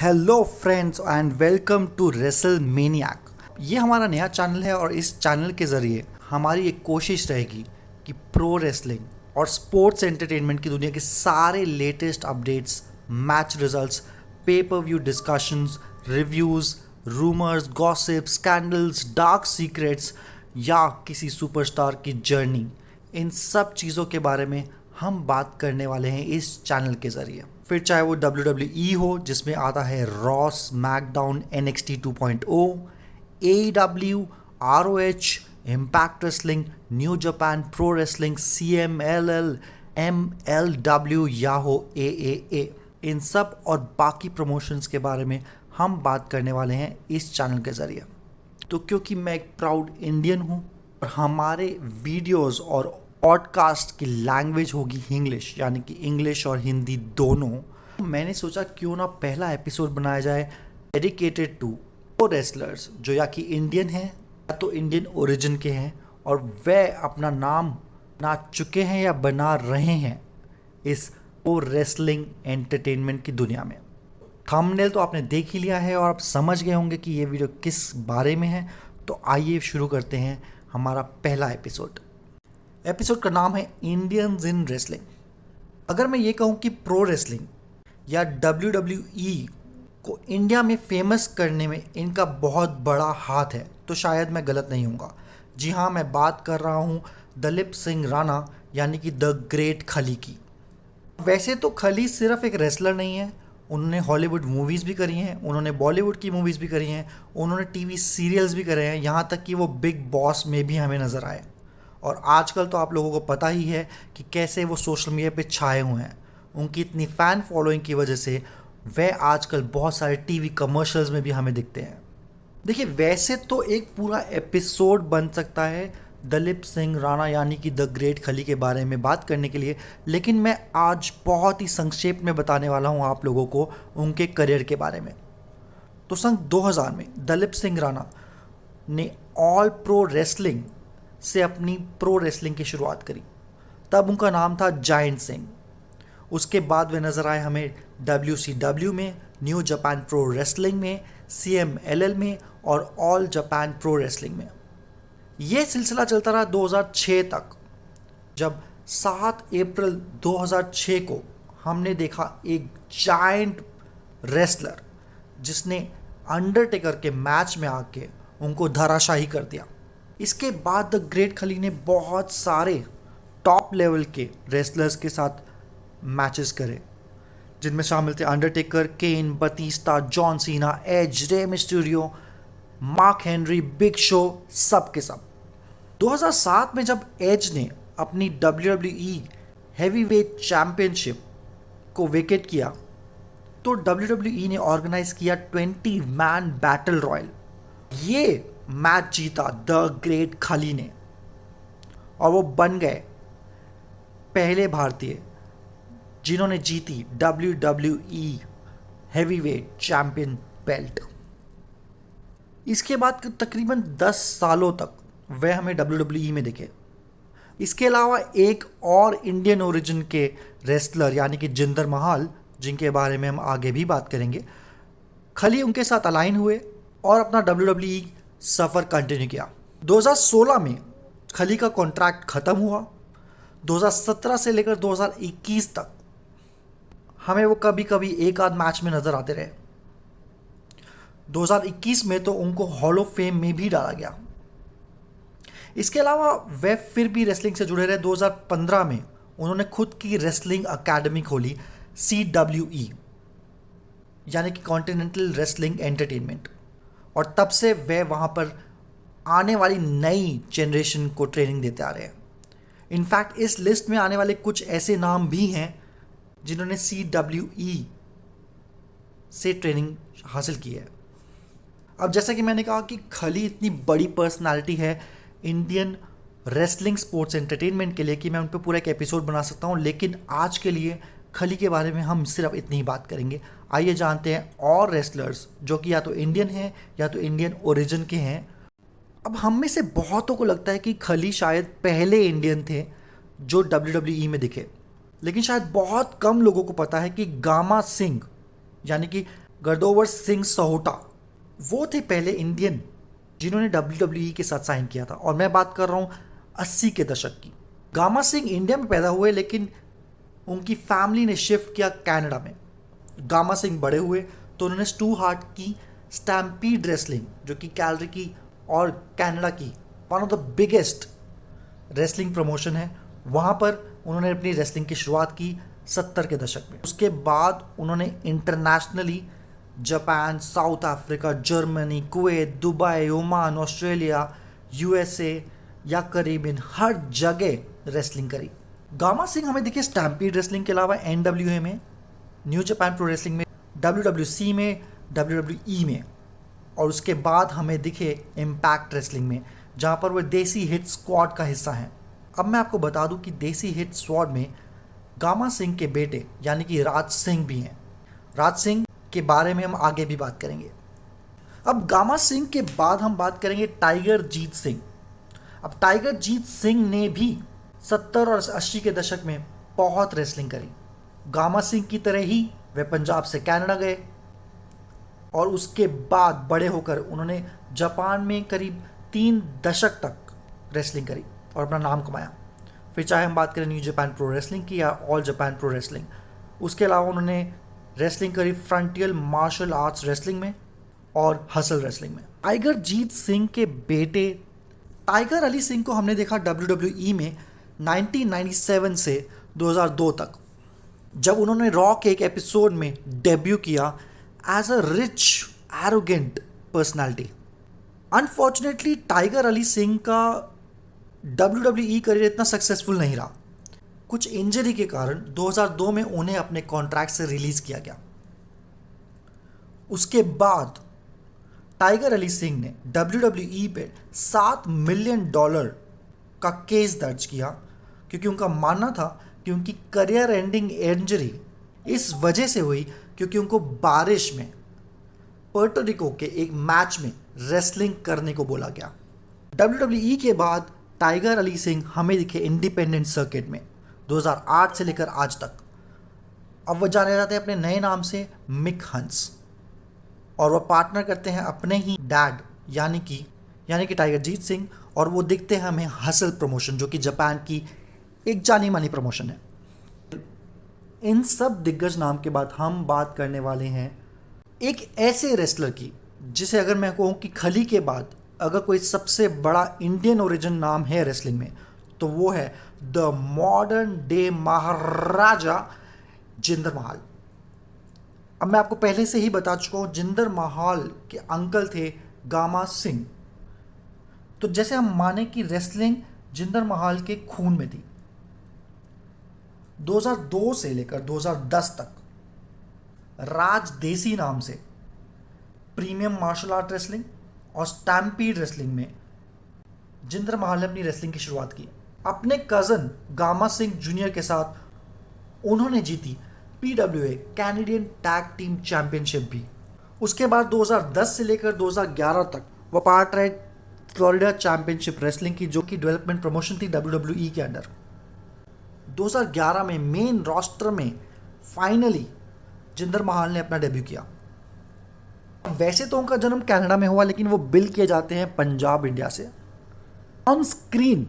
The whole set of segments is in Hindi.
Hello friends and welcome to Wrestle Maniac. ये हमारा नया चैनल है और इस चैनल के ज़रिए हमारी एक कोशिश रहेगी कि प्रो रेसलिंग और स्पोर्ट्स एंटरटेनमेंट की दुनिया के सारे लेटेस्ट अपडेट्स, मैच रिजल्ट्स, पे पर view discussions, reviews, rumours, gossip, scandals, dark secrets या किसी सुपरस्टार की जर्नी, इन सब चीज़ों के बारे में हम बात करने वाले हैं इस चैनल के ज़रिए। फिर चाहे वो WWE हो जिसमें आता है raw, SmackDown, NXT 2.0, AEW, ROH, impact wrestling, new Japan pro wrestling, CMLL, MLW या हो AAA, इन सब और बाकी प्रमोशंस के बारे में हम बात करने वाले हैं इस चैनल के ज़रिए। तो क्योंकि मैं एक प्राउड इंडियन हूँ और हमारे वीडियोस और पॉडकास्ट की लैंग्वेज होगी इंग्लिश, यानी कि इंग्लिश और हिंदी दोनों, मैंने सोचा क्यों ना पहला एपिसोड बनाया जाए डेडिकेटेड टू वो रेसलर्स जो या कि इंडियन हैं या तो इंडियन ओरिजिन के हैं और वह अपना नाम बना चुके हैं या बना रहे हैं इस वो रेसलिंग एंटरटेनमेंट की दुनिया में। थंबनेल तो आपने देख ही लिया है और आप समझ गए होंगे कि ये वीडियो किस बारे में है। तो आइए शुरू करते हैं हमारा पहला एपिसोड। एपिसोड का नाम है इंडियंस इन रेसलिंग। अगर मैं ये कहूँ कि प्रो रेसलिंग या WWE को इंडिया में फेमस करने में इनका बहुत बड़ा हाथ है तो शायद मैं गलत नहीं हूँगा। जी हाँ, मैं बात कर रहा हूँ दलीप सिंह राणा यानी कि द ग्रेट खली की। वैसे तो खली सिर्फ एक रेसलर नहीं है, उन्होंने हॉलीवुड मूवीज़ भी करी हैं, उन्होंने बॉलीवुड की मूवीज़ भी करी हैं, उन्होंने टीवी सीरियल्स भी करे हैं, यहाँ तक कि वो बिग बॉस में भी हमें नज़र आए। और आजकल तो आप लोगों को पता ही है कि कैसे वो सोशल मीडिया पे छाए हुए हैं। उनकी इतनी फ़ैन फॉलोइंग की वजह से वह आजकल बहुत सारे टीवी कमर्शियल्स में भी हमें दिखते हैं। देखिए, वैसे तो एक पूरा एपिसोड बन सकता है दलीप सिंह राणा यानी कि द ग्रेट खली के बारे में बात करने के लिए, लेकिन मैं आज बहुत ही संक्षेप में बताने वाला हूँ आप लोगों को उनके करियर के बारे में। तो सन 2000 में दलीप सिंह राणा ने ऑल प्रो रेसलिंग से अपनी प्रो रेसलिंग की शुरुआत करी। तब उनका नाम था जायंट सिंह। उसके बाद वे नज़र आए हमें WCW में, न्यू जापान प्रो रेसलिंग में, CMLL में और ऑल जापान प्रो रेसलिंग में। ये सिलसिला चलता रहा 2006 तक, जब 7 अप्रैल 2006 को हमने देखा एक जायंट रेसलर जिसने अंडरटेकर के मैच में आके उनको धराशाही कर दिया। इसके बाद द ग्रेट खली ने बहुत सारे टॉप लेवल के रेसलर्स के साथ मैचेस करे, जिनमें शामिल थे Undertaker, Kane, Batista, John Cena, Edge, Rey Mysterio, Mark Henry, Big Show, सब के सब। 2007 में जब एज ने अपनी WWE हैवीवेट चैंपियनशिप को वेकेट किया तो WWE ने ऑर्गेनाइज किया 20 मैन बैटल रॉयल। ये मैच जीता द ग्रेट खली ने और वो बन गए पहले भारतीय जिन्होंने जीती WWE हैवीवेट चैंपियन बेल्ट। इसके बाद तकरीबन 10 सालों तक वह हमें WWE में दिखे। इसके अलावा एक और इंडियन ओरिजिन के रेसलर यानी कि जिंदर महाल, जिनके बारे में हम आगे भी बात करेंगे, खली उनके साथ अलाइन हुए और अपना WWE सफ़र कंटिन्यू किया। 2016 में खली का कॉन्ट्रैक्ट ख़त्म हुआ। 2017 से लेकर 2021 तक हमें वो कभी कभी एक आध मैच में नज़र आते रहे। 2021 में तो उनको हॉल ऑफ फेम में भी डाला गया। इसके अलावा वे फिर भी रेसलिंग से जुड़े रहे। 2015 में उन्होंने खुद की रेसलिंग अकेडमी खोली, CWE यानी कि कॉन्टिनेंटल रेसलिंग एंटरटेनमेंट, और तब से वे वहाँ पर आने वाली नई जनरेशन को ट्रेनिंग देते आ रहे हैं। इनफैक्ट इस लिस्ट में आने वाले कुछ ऐसे नाम भी हैं जिन्होंने CWE से ट्रेनिंग हासिल की है। अब जैसा कि मैंने कहा कि खली इतनी बड़ी पर्सनालिटी है इंडियन रेसलिंग स्पोर्ट्स एंटरटेनमेंट के लिए कि मैं उन पर पूरा एक एपिसोड बना सकता हूँ, लेकिन आज के लिए खली के बारे में हम सिर्फ इतनी ही बात करेंगे। आइए जानते हैं और रेसलर्स जो कि या तो इंडियन हैं या तो इंडियन ओरिजिन के हैं। अब हम में से बहुतों को लगता है कि खली शायद पहले इंडियन थे जो WWE में दिखे, लेकिन शायद बहुत कम लोगों को पता है कि गामा सिंह यानी कि गर्दोवर सिंह सोहोटा, वो थे पहले इंडियन जिन्होंने WWE के साथ साइन किया था, और मैं बात कर रहा हूँ 80 के दशक की। गामा सिंह इंडिया में पैदा हुए, लेकिन उनकी फैमिली ने शिफ्ट किया कनाडा में। गामा सिंह बड़े हुए तो उन्होंने स्टू हार्ट की स्टैम्पीड रेसलिंग, जो कि कैलरी की और कनाडा की one of the biggest wrestling promotion है, वहाँ पर उन्होंने अपनी रेसलिंग की शुरुआत की 70 के दशक में। उसके बाद उन्होंने internationally Japan, south Africa, Germany, Kuwait, Dubai, Oman, Australia, USA या करीबन हर जगह रेसलिंग करी। गामा सिंह हमें दिखे स्टैम्पीड रेसलिंग के अलावा NWA में, न्यू जापान प्रो रेसलिंग में, WWC में, WWE में, और उसके बाद हमें दिखे इम्पैक्ट रेसलिंग में, जहाँ पर वो देसी हिट स्क्वाड का हिस्सा हैं। अब मैं आपको बता दूं कि देसी हिट स्क्वाड में गामा सिंह के बेटे यानी कि राज सिंह भी हैं। राज सिंह के बारे में हम आगे भी बात करेंगे। अब गामा सिंह के बाद हम बात करेंगे टाइगर जीत सिंह। अब टाइगर जीत सिंह ने भी 70 और 80 के दशक में बहुत रेसलिंग करी। गामा सिंह की तरह ही वे पंजाब से कनाडा गए और उसके बाद बड़े होकर उन्होंने जापान में करीब 3 दशक तक रेसलिंग करी और अपना नाम कमाया। फिर चाहे हम बात करें न्यू जापान प्रो रेसलिंग की या ऑल जापान प्रो रेसलिंग, उसके अलावा उन्होंने रेसलिंग करी फ्रंटियर मार्शल आर्ट्स रेसलिंग में और हसल रेसलिंग में। टाइगर जीत सिंह के बेटे टाइगर अली सिंह को हमने देखा WWE में 1997 से 2002 तक, जब उन्होंने रॉ के एक एपिसोड में डेब्यू किया as a rich arrogant personality. Unfortunately Tiger Ali Singh का WWE करियर इतना सक्सेसफुल नहीं रहा। कुछ इंजरी के कारण 2002 में उन्हें अपने कॉन्ट्रैक्ट से रिलीज किया गया। उसके बाद टाइगर अली सिंह ने WWE पे $7 मिलियन का केस दर्ज किया, क्योंकि उनका मानना था कि उनकी करियर एंडिंग इंजरी इस वजह से हुई क्योंकि उनको बारिश में पुर्टो रिको के एक मैच में रेसलिंग करने को बोला गया। WWE के बाद टाइगर अली सिंह हमें दिखे इंडिपेंडेंट सर्किट में 2008 से लेकर आज तक। अब वह जाने जाते हैं अपने नए नाम से मिक हंस, और वह पार्टनर करते हैं अपने ही डैड यानी कि टाइगर जीत सिंह, और वो दिखते हैं हमें हसल प्रमोशन, जो कि जापान की एक जानी मानी प्रमोशन है। इन सब दिग्गज नाम के बाद हम बात करने वाले हैं एक ऐसे रेसलर की जिसे अगर मैं कहूँ कि खली के बाद अगर कोई सबसे बड़ा इंडियन ओरिजिन नाम है रेसलिंग में, तो वो है द मॉडर्न डे महाराजा जिंदर महाल। अब मैं आपको पहले से ही बता चुका हूँ, जिंदर महाल के अंकल थे गामा सिंह। तो जैसे हम माने कि रेसलिंग जिंदर महाल के खून में थी। 2002 से लेकर 2010 तक राज देसी नाम से प्रीमियम मार्शल आर्ट रेसलिंग और स्टैम्पीड रेसलिंग में जिंदर महाल ने अपनी रेसलिंग की शुरुआत की। अपने कज़न गामा सिंह जूनियर के साथ उन्होंने जीती PWA Canadian tag team championship भी। उसके बाद 2010 से लेकर 2011 तक वह पार्ट रहे फ्लोरिडा चैंपियनशिप रेसलिंग की, जो कि डेवलपमेंट प्रमोशन थी WWE के अंडर। 2011 में मेन रोस्टर में फाइनली जिंदर महाल ने अपना डेब्यू किया। वैसे तो उनका जन्म कनाडा में हुआ, लेकिन वो बिल किए जाते हैं पंजाब इंडिया से। ऑन स्क्रीन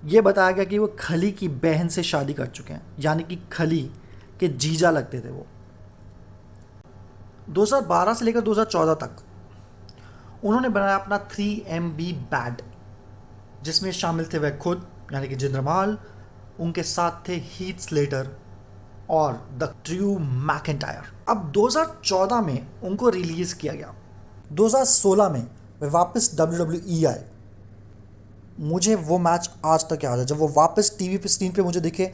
ये बताया गया कि वो खली की बहन से शादी कर चुके हैं, यानी कि खली के जीजा लगते थे वो। 2012 से लेकर 2014 तक उन्होंने बनाया अपना 3MB बैंड, जिसमें शामिल थे वह खुद यानी कि जिंदर महाल, उनके साथ थे हीथ स्लेटर और द ड्रू मैकेंटायर। अब 2014 में उनको रिलीज किया गया। 2016 में वे वापस WWE आए। मुझे वो मैच आज तक याद है, जब वो वापस टीवी पे स्क्रीन पे मुझे दिखे।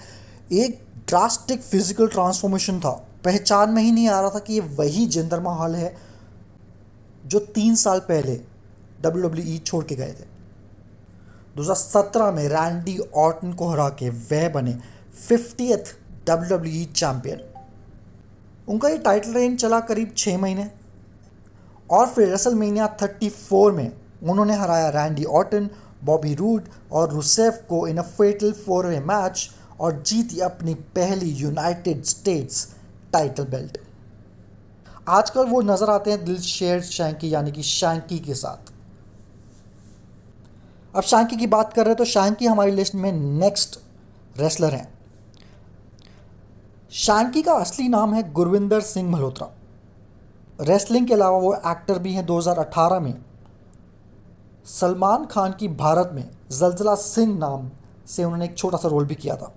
एक ड्रास्टिक फिजिकल ट्रांसफॉर्मेशन था, पहचान में ही नहीं आ रहा था कि ये वही जिंदर महाल है जो 3 साल पहले WWE छोड़ के गए थे। 2017 में रैंडी ऑर्टन को हरा के वह बने 50th WWE चैंपियन। उनका ये टाइटल रेन चला करीब 6 महीने, और फिर रेसलमेनिया 34 में उन्होंने हराया रैंडी ऑर्टन, बॉबी रूड और रुसेफ को इन अ फेटल 4-वे मैच और जीती अपनी पहली यूनाइटेड स्टेट्स टाइटल बेल्ट। आजकल वो नज़र आते हैं दिलशेर शैंकी यानी कि शैंकी के साथ। अब शैंकी की बात कर रहे हैं तो शैंकी हमारी लिस्ट में नेक्स्ट रेसलर हैं। शैंकी का असली नाम है गुरविंदर सिंह मल्होत्रा। रेसलिंग के अलावा वो एक्टर भी हैं। 2018 में सलमान खान की भारत में जलजला सिंह नाम से उन्होंने एक छोटा सा रोल भी किया था।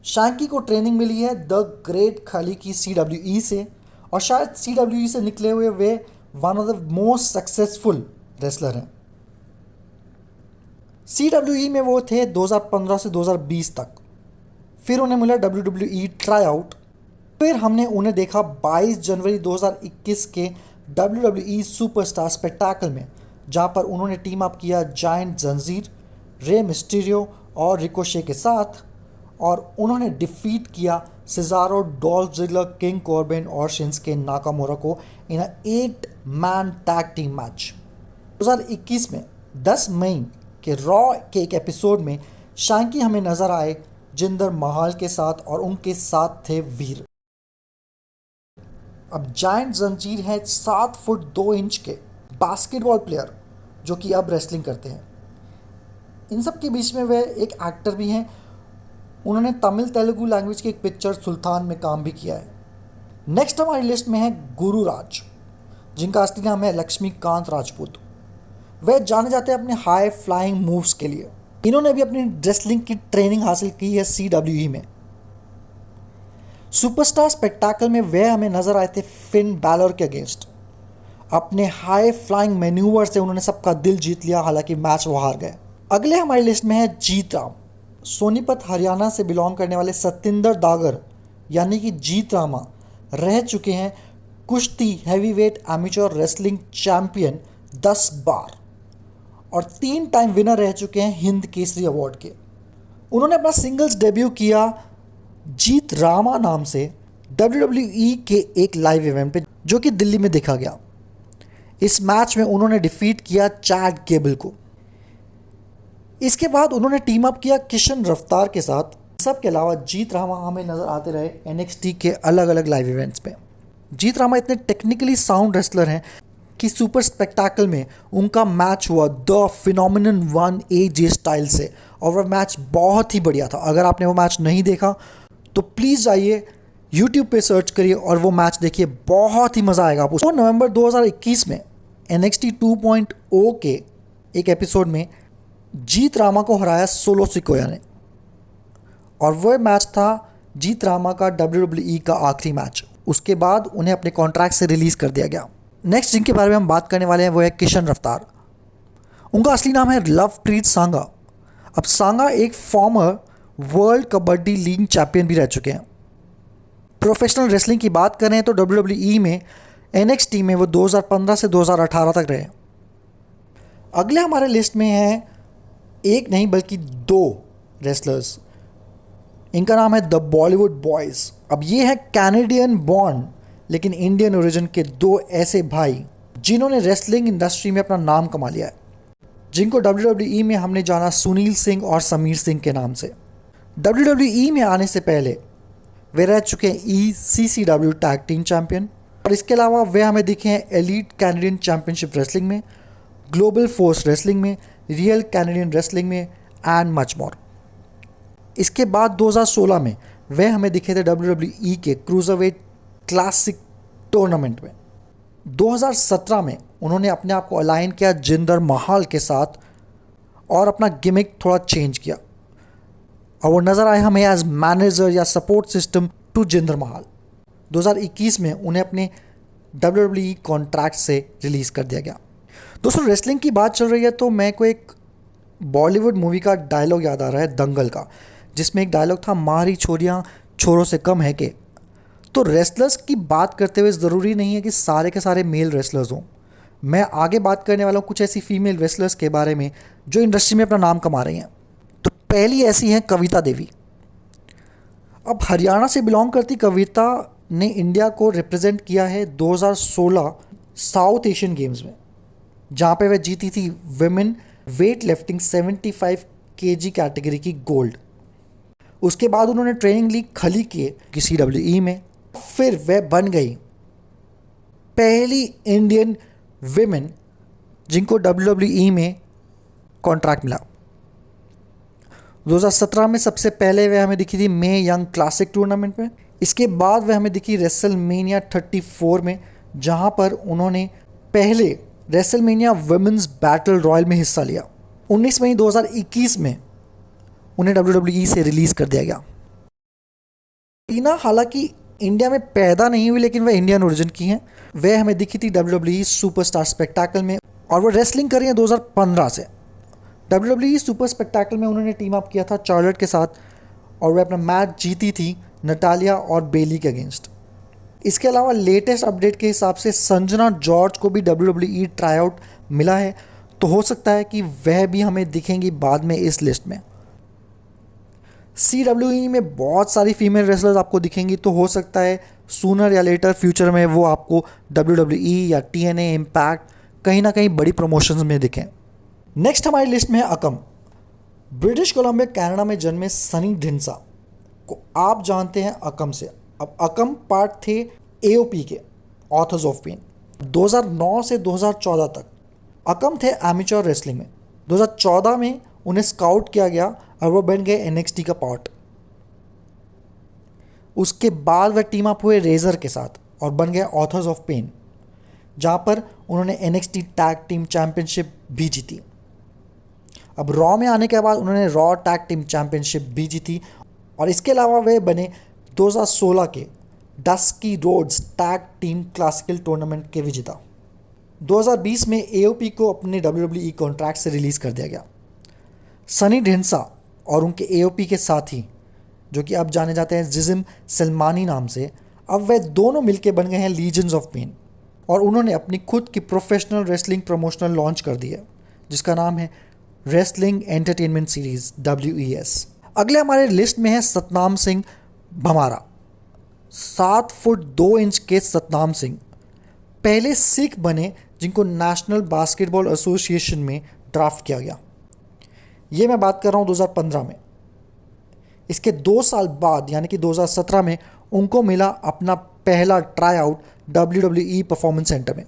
शैंकी को ट्रेनिंग मिली है द ग्रेट खली की CWE से, और शायद CWE से निकले हुए वे one of the most successful wrestler हैं। CWE में वो थे 2015 से 2020 तक। फिर उन्हें मिला WWE ट्राई आउट। फिर हमने उन्हें देखा 22 जनवरी 2021 के WWE सुपरस्टार स्पेक्टाकल में, जहां पर उन्होंने टीम अप किया जायंट जंजीर, रे मिस्टीरियो और रिकोशे के साथ, और उन्होंने डिफीट किया Cesaro, Dolph Ziggler, King Corbin और शिंस्के नाकामोरा को in eight man tag team match. 2021 में 10 मई के रॉ के एक एपिसोड में शैंकी हमें नजर आए जिंदर महाल के साथ, और उनके साथ थे वीर। अब जायंट जंजीर है 7 फुट 2 इंच के बास्केटबॉल प्लेयर जो कि अब रेसलिंग करते हैं। इन सब के बीच में वे एक एक्टर भी हैं। उन्होंने तमिल तेलुगु लैंग्वेज की एक पिक्चर सुल्तान में काम भी किया है। नेक्स्ट हमारी लिस्ट में है गुरुराज, जिनका असली नाम है लक्ष्मीकांत राजपूत। वे जाने जाते हैं अपने हाई फ्लाइंग मूव्स के लिए। इन्होंने भी अपनी रेसलिंग की ट्रेनिंग हासिल की है CWE में। सुपरस्टार स्पेक्टाकल में वे हमें नजर आए थे फिन बैलर के अगेंस्ट। अपने हाई फ्लाइंग मैन्यूवर से उन्होंने सबका दिल जीत लिया, हालांकि मैच वो हार गए। अगले हमारी लिस्ट में है जीत राम। सोनीपत हरियाणा से बिलोंग करने वाले सतिंदर दागर यानी कि जीत रामा रह चुके हैं कुश्ती हैवीवेट एमेच्योर रेसलिंग चैंपियन 10 बार, और 3 टाइम विनर रह चुके हैं हिंद केसरी अवार्ड के। उन्होंने अपना सिंगल्स डेब्यू किया जीत रामा नाम से WWE के एक लाइव इवेंट पे, जो कि दिल्ली में देखा गया। इस मैच में उन्होंने डिफीट किया चैड गेबल को। इसके बाद उन्होंने टीम अप किया किशन रफ्तार के साथ। सब के अलावा जीत रामा हमें नजर आते रहे NXT के अलग अलग लाइव इवेंट्स पे। जीत रामा इतने टेक्निकली साउंड रेसलर हैं कि सुपर स्पेक्टाकल में उनका मैच हुआ द फिनोमिनन 1 AJ स्टाइल से, और वह मैच बहुत ही बढ़िया था। अगर आपने वो मैच नहीं देखा तो प्लीज़ जाइए YouTube पे सर्च करिए और वो मैच देखिए, बहुत ही मज़ा आएगा आपको। 2 नवंबर 2021 में NXT 2.0 के एक एपिसोड में जीत रामा को हराया सोलो सिकोया ने, और वह मैच था जीत रामा का WWE का आखिरी मैच। उसके बाद उन्हें अपने कॉन्ट्रैक्ट से रिलीज़ कर दिया गया। नेक्स्ट जिनके बारे में हम बात करने वाले हैं वो है किशन रफ्तार। उनका असली नाम है लवप्रीत सांगा। अब सांगा एक farmer world kabaddi league champion भी रह चुके हैं। प्रोफेशनल रेसलिंग की बात करें तो WWE में NXT में वो 2015 से 2018 तक रहे। अगले हमारे लिस्ट में है एक नहीं बल्कि 2 रेसलर्स। इनका नाम है द बॉलीवुड बॉयज़। अब ये है कैनेडियन बॉर्न लेकिन इंडियन ओरिजिन के 2 ऐसे भाई जिन्होंने रेसलिंग इंडस्ट्री में अपना नाम कमा लिया है, जिनको WWE में हमने जाना सुनील सिंह और समीर सिंह के नाम से। WWE में आने से पहले वे रह चुके हैं ECCW टैग टीम चैंपियन, और इसके अलावा वे हमें दिखे हैं एलीट कैनेडियन चैंपियनशिप रेसलिंग में, ग्लोबल फोर्स रेसलिंग में, रियल कैनेडियन रेसलिंग में एंड मच मोर। इसके बाद 2016 में वे हमें दिखे थे WWE के क्रूज़रवेट क्लासिक टूर्नामेंट में। 2017 में उन्होंने अपने आप को अलाइन किया जिंदर महाल के साथ और अपना गिमिक थोड़ा चेंज किया, और वो नज़र आए हमें एज मैनेजर या support system to Jinder Mahal. 2021 में उन्हें अपने WWE कॉन्ट्रैक्ट से रिलीज़ कर दिया गया। दोस्तों, रेसलिंग की बात चल रही है तो मेरे को एक बॉलीवुड मूवी का डायलॉग याद आ रहा है, दंगल का, जिसमें एक डायलॉग था मारी छोरियाँ छोरों से कम है के। तो रेसलर्स की बात करते हुए ज़रूरी नहीं है कि सारे के सारे मेल रेसलर्स हों। मैं आगे बात करने वाला हूँ कुछ ऐसी फीमेल रेसलर्स के बारे में जो इंडस्ट्री में अपना नाम कमा रही हैं। तो पहली ऐसी हैं कविता देवी। अब हरियाणा से बिलोंग करती कविता ने इंडिया को रिप्रेजेंट किया है 2016 साउथ एशियन गेम्स में, जहाँ पे वह जीती थी women weight lifting 75 kg category की गोल्ड। उसके बाद उन्होंने ट्रेनिंग ली खली की CWE में। फिर वह बन गई पहली इंडियन विमेन जिनको WWE में कॉन्ट्रैक्ट मिला। 2017 में सबसे पहले वह हमें दिखी थी मे यंग क्लासिक टूर्नामेंट में। इसके बाद वह हमें दिखी रेसलमेनिया 34 में, जहां पर उन्होंने पहले रेसलमेनिया वुमेन्स बैटल रॉयल में हिस्सा लिया। 19 मई 2021 में उन्हें WWE से रिलीज़ कर दिया गया। टीना हालांकि इंडिया में पैदा नहीं हुई, लेकिन वह इंडियन ओरिजिन की हैं। वह हमें दिखी थी WWE सुपरस्टार स्पेक्टाकल में, और वो रेसलिंग कर रही हैं 2015 से। WWE सुपर स्पेक्टाकल में उन्होंने टीम अप किया था चार्लोट के साथ, और वह अपना मैच जीती थी नटालिया और बेली के अगेंस्ट। इसके अलावा लेटेस्ट अपडेट के हिसाब से संजना जॉर्ज को भी WWE ट्राई आउट मिला है, तो हो सकता है कि वह भी हमें दिखेंगी बाद में इस लिस्ट में। CWE में बहुत सारी फीमेल रेसलर्स आपको दिखेंगी, तो हो सकता है सूनर या लेटर फ्यूचर में वो आपको WWE या TNA इम्पैक्ट कहीं ना कहीं बड़ी प्रमोशंस में दिखें। नेक्स्ट हमारी लिस्ट में है अकम। ब्रिटिश कोलंबिया कनाडा में जन्मे सनी ढिंसा को आप जानते हैं अकम से। अब अकम पार्ट थे AOP के, ऑथर्स ऑफ पेन। 2009 से 2014 तक अकम थे एमेच्योर रेसलिंग में। 2014 में उन्हें स्काउट किया गया और वो बन गए NXT का पार्ट। उसके बाद वह टीम अप हुए रेजर के साथ और बन गए ऑथर्स ऑफ पेन, जहाँ पर उन्होंने NXT टैग टीम चैंपियनशिप भी जीती। अब रॉ में आने के बाद उन्होंने रॉ टैग टीम चैंपियनशिप भी जीती, और इसके अलावा वे बने 2016 के Dusty Rhodes tag team classical tournament के विजेता। 2020 में AOP को अपने WWE कॉन्ट्रैक्ट से रिलीज़ कर दिया गया। सनी ढिंसा और उनके AOP के साथी, जो कि अब जाने जाते हैं जिजिम सलमानी नाम से, अब वे दोनों मिलकर बन गए हैं लीजेंड्स ऑफ पेन, और उन्होंने अपनी खुद की प्रोफेशनल रेसलिंग प्रमोशनल लॉन्च कर दी है, जिसका नाम है रेसलिंग एंटरटेनमेंट सीरीज WES। अगले हमारे लिस्ट में है सतनाम सिंह भमारा। 7 फुट 2 इंच के सतनाम सिंह पहले सिख बने जिनको नेशनल बास्केटबॉल एसोसिएशन में ड्राफ्ट किया गया। ये मैं बात कर रहा हूँ 2015 में। इसके 2 साल बाद यानी कि 2017 में उनको मिला अपना पहला try out WWE performance centre में।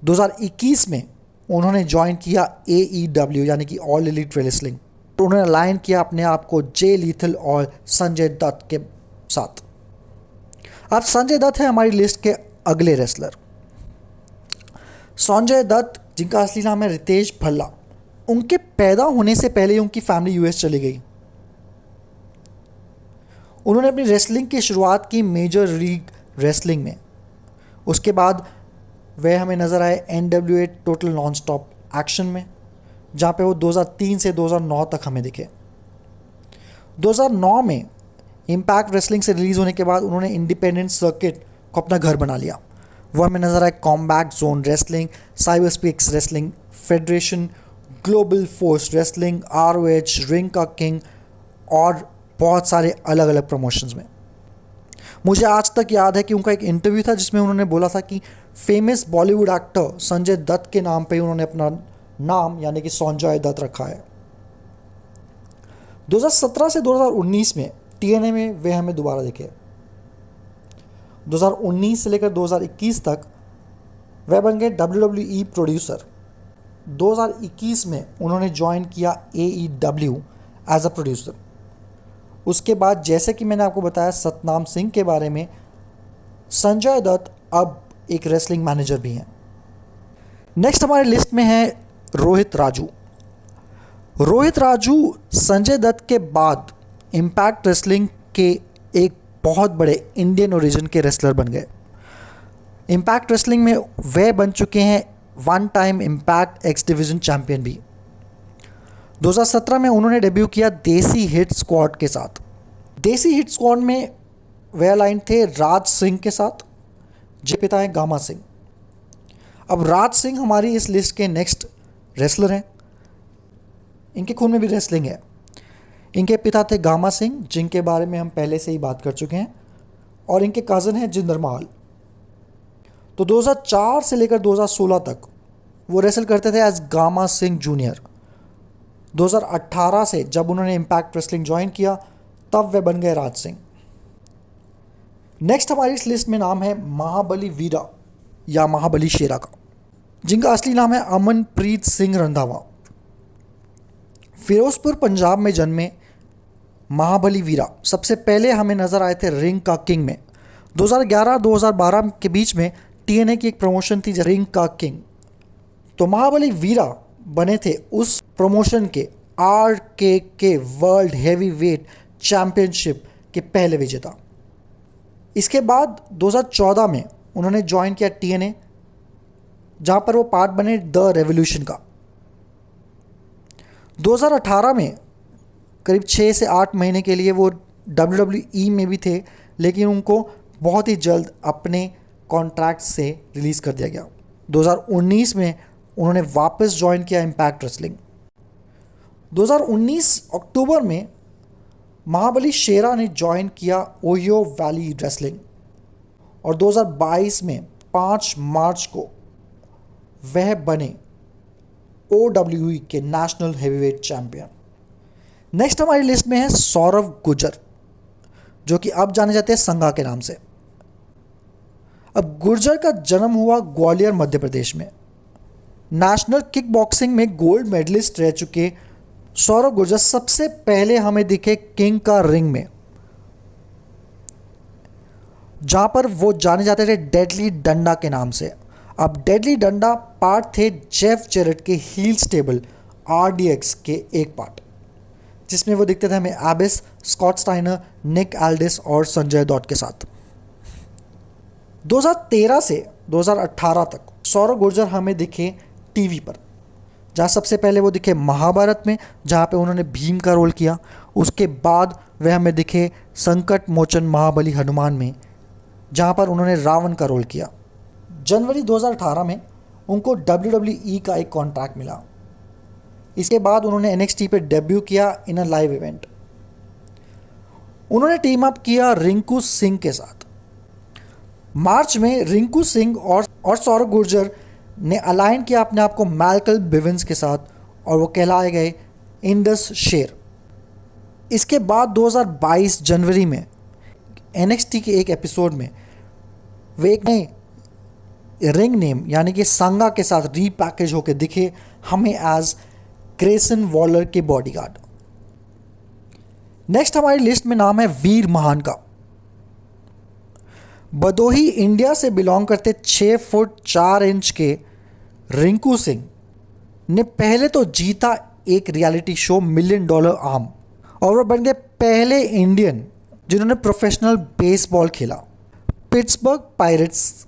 2021 में उन्होंने ज्वाइन किया AEW यानी कि ऑल एलीट रेसलिंग, तो उन्होंने अलाइन किया अपने आप को जे लीथल और संजय दत्त के साथ। अब संजय दत्त है हमारी लिस्ट के अगले रेसलर। संजय दत्त, जिनका असली नाम है रितेश भल्ला, उनके पैदा होने से पहले उनकी फैमिली US चली गई। उन्होंने अपनी रेसलिंग की शुरुआत की मेजर लीग रेसलिंग में। उसके बाद वह हमें नज़र आए NWA total non stop action में, जहाँ पे वो 2003 से 2009 तक हमें दिखे। 2009 में इम्पैक्ट रेसलिंग से रिलीज़ होने के बाद उन्होंने इंडिपेंडेंट सर्किट को अपना घर बना लिया। वो हमें नज़र आए combat zone wrestling, cyber space wrestling, federation, global force wrestling, ROH, ring का किंग और बहुत सारे अलग अलग प्रमोशंस में। मुझे आज तक याद है कि उनका एक इंटरव्यू था जिसमें उन्होंने बोला था कि फेमस बॉलीवुड एक्टर संजय दत्त के नाम पे उन्होंने अपना नाम यानी कि संजय दत्त रखा है। 2017 से 2019 में TNA में वे हमें दोबारा दिखे। 2019 से लेकर 2021 तक वह बन गए WWE प्रोड्यूसर। 2021 में उन्होंने ज्वाइन किया AEW एज अ प्रोड्यूसर। उसके बाद जैसे कि मैंने आपको बताया सतनाम सिंह के बारे में, संजय दत्त अब एक रेसलिंग मैनेजर भी हैं। नेक्स्ट हमारे लिस्ट में है रोहित राजू। रोहित राजू संजय दत्त के बाद इम्पैक्ट रेसलिंग के एक बहुत बड़े इंडियन ओरिजिन के रेसलर बन गए। इम्पैक्ट रेसलिंग में वे बन चुके हैं 1 time impact x division champion भी। 2017 में उन्होंने डेब्यू किया देसी हिट स्क्वाड के साथ। देसी हिट स्क्वाड में वे अलाइन थे राज सिंह के साथ, जो पिता हैं गामा सिंह। अब राज सिंह हमारी इस लिस्ट के नेक्स्ट रेसलर हैं। इनके खून में भी रेसलिंग है। इनके पिता थे गामा सिंह, जिनके बारे में हम पहले से ही बात कर चुके हैं, और इनके कज़न हैं जिंदर महल। तो 2004 से लेकर 2016 तक वो रेसल करते थे एज गामा सिंह जूनियर। 2018 से जब उन्होंने इम्पैक्ट रेसलिंग ज्वाइन किया, तब वे बन गए राज सिंह। नेक्स्ट हमारी इस लिस्ट में नाम है महाबली वीरा या महाबली शेरा का, जिनका असली नाम है अमनप्रीत सिंह रंधावा। फिरोजपुर पंजाब में जन्मे महाबली वीरा सबसे पहले हमें नज़र आए थे रिंग का किंग में। 2011-2012 के बीच में टीएनए की एक प्रमोशन थी रिंग का किंग, तो महाबली वीरा बने थे उस प्रमोशन के RKK world heavy weight championship के पहले विजेता। इसके बाद 2014 में उन्होंने ज्वाइन किया टीएनए, जहाँ पर वो पार्ट बने द रेवोल्यूशन का। 2018 में करीब 6 से 8 महीने के लिए वो WWE में भी थे, लेकिन उनको बहुत ही जल्द अपने कॉन्ट्रैक्ट से रिलीज़ कर दिया गया। 2019 में उन्होंने वापस ज्वाइन किया इम्पैक्ट रेसलिंग। 2019 अक्टूबर में महाबली शेरा ने ज्वाइन किया ओयो वैली रेसलिंग और 2022 में 5 मार्च को वह बने OWE के नेशनल हेवीवेट चैंपियन। नेक्स्ट हमारी लिस्ट में है सौरव गुर्जर, जो कि अब जाने जाते हैं संगा के नाम से। अब गुर्जर का जन्म हुआ ग्वालियर मध्य प्रदेश में। नेशनल किक बॉक्सिंग में गोल्ड मेडलिस्ट रह चुके सौरव गुर्जर सबसे पहले हमें दिखे किंग का रिंग में, जहां पर वो जाने जाते थे डेडली डंडा के नाम से। अब डेडली डंडा पार्ट थे जेफ जेरेट के हील स्टेबल RDX के एक पार्ट, जिसमें वो दिखते थे हमें एबिस, स्कॉट स्टाइनर, निक एल्डिस और संजय दत्त के साथ। 2013 से 2018 तक सौरव गुर्जर हमें दिखे टीवी पर, जहाँ सबसे पहले वो दिखे महाभारत में, जहाँ पे उन्होंने भीम का रोल किया। उसके बाद वह हमें दिखे संकट मोचन महाबली हनुमान में, जहाँ पर उन्होंने रावण का रोल किया। जनवरी 2018 में उनको WWE का एक कॉन्ट्रैक्ट मिला। इसके बाद उन्होंने NXT पे डेब्यू किया इन अ लाइव इवेंट। उन्होंने टीम अप किया रिंकू सिंह के साथ। मार्च में रिंकू सिंह और सौरव गुर्जर ने अलाइन किया अपने आप को मैल्कल बिविंस के साथ और वो कहलाए गए इंडस शेर। इसके बाद 2022 जनवरी में NXT के एक एपिसोड में वे एक नए रिंग नेम यानी कि संगा के साथ रीपैकेज होकर दिखे हमें एज ग्रेसन वॉलर के बॉडीगार्ड। नेक्स्ट हमारी लिस्ट में नाम है वीर महान का। बदोही इंडिया से बिलोंग करते 6 फुट 4 इंच के रिंकू सिंह ने पहले तो जीता एक रियलिटी शो $1 मिलियन आर्म, और वो बन गए पहले इंडियन जिन्होंने प्रोफेशनल बेसबॉल खेला पिट्सबर्ग पायरेट्स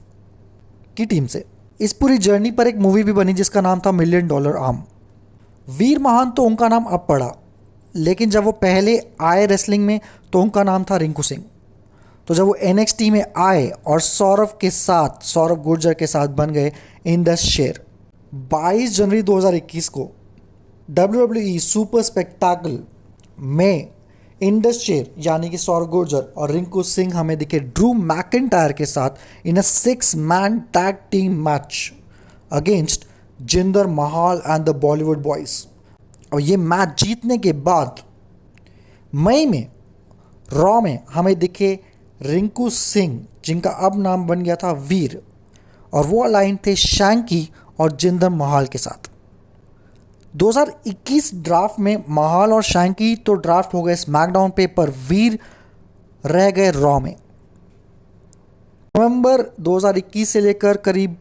की टीम से। इस पूरी जर्नी पर एक मूवी भी बनी जिसका नाम था $1 मिलियन आर्म। वीर महान तो उनका नाम अब पड़ा, लेकिन जब वो पहले आए रेसलिंग में तो उनका नाम था रिंकू सिंह। तो जब वो NXT में आए और सौरव गुर्जर के साथ बन गए इंडस शेर। 22 जनवरी 2021 को WWE सुपर स्पेक्टाकल में इंडस शेर यानी कि सौरव गुर्जर और रिंकू सिंह हमें दिखे ड्रू मैकिंटायर के साथ इन अ 6-man tag team match against Jinder Mahal and the Bollywood boys. और ये मैच जीतने के बाद मई में रॉ में हमें दिखे रिंकू सिंह, जिनका अब नाम बन गया था वीर, और वो अलाइन थे शैंकी और जिंदर महाल के साथ। 2021 ड्राफ्ट में महाल और शैंकी तो ड्राफ्ट हो गए स्मैकडाउन पे, पर वीर रह गए रॉ में। नवंबर 2021 से लेकर करीब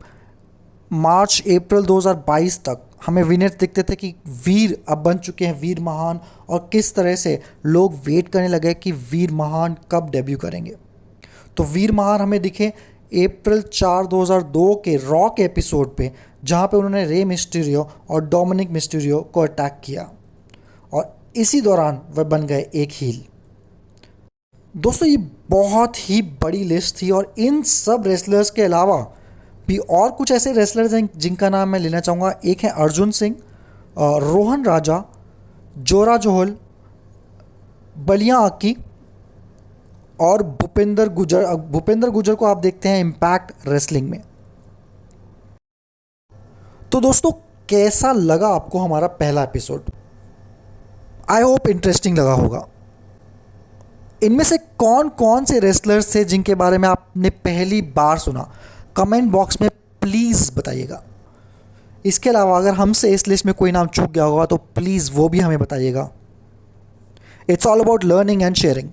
मार्च अप्रैल 2022 तक हमें विनर्स दिखते थे कि वीर अब बन चुके हैं वीर महान, और किस तरह से लोग वेट करने लगे कि वीर महान कब डेब्यू करेंगे। तो वीर महान हमें दिखे अप्रैल 4, 2002 के रॉ के एपिसोड पे, जहाँ पे उन्होंने रे मिस्टीरियो और डोमिनिक मिस्टीरियो को अटैक किया, और इसी दौरान वह बन गए एक हील। दोस्तों, ये बहुत ही बड़ी लिस्ट थी, और इन सब रेसलर्स के अलावा भी और कुछ ऐसे रेसलर्स हैं जिनका नाम मैं लेना चाहूँगा। एक है अर्जुन सिंह, रोहन राजा, जोरा जोहल, बलिया आकी और भूपेंद्र गुजर को आप देखते हैं इम्पैक्ट रेसलिंग में। तो दोस्तों, कैसा लगा आपको हमारा पहला एपिसोड? आई होप इंटरेस्टिंग लगा होगा। इनमें से कौन कौन से रेसलर्स थे जिनके बारे में आपने पहली बार सुना? कमेंट बॉक्स में प्लीज़ बताइएगा। इसके अलावा अगर हमसे इस लिस्ट में कोई नाम चूक गया होगा तो प्लीज़ वो भी हमें बताइएगा। It's all about learning and sharing.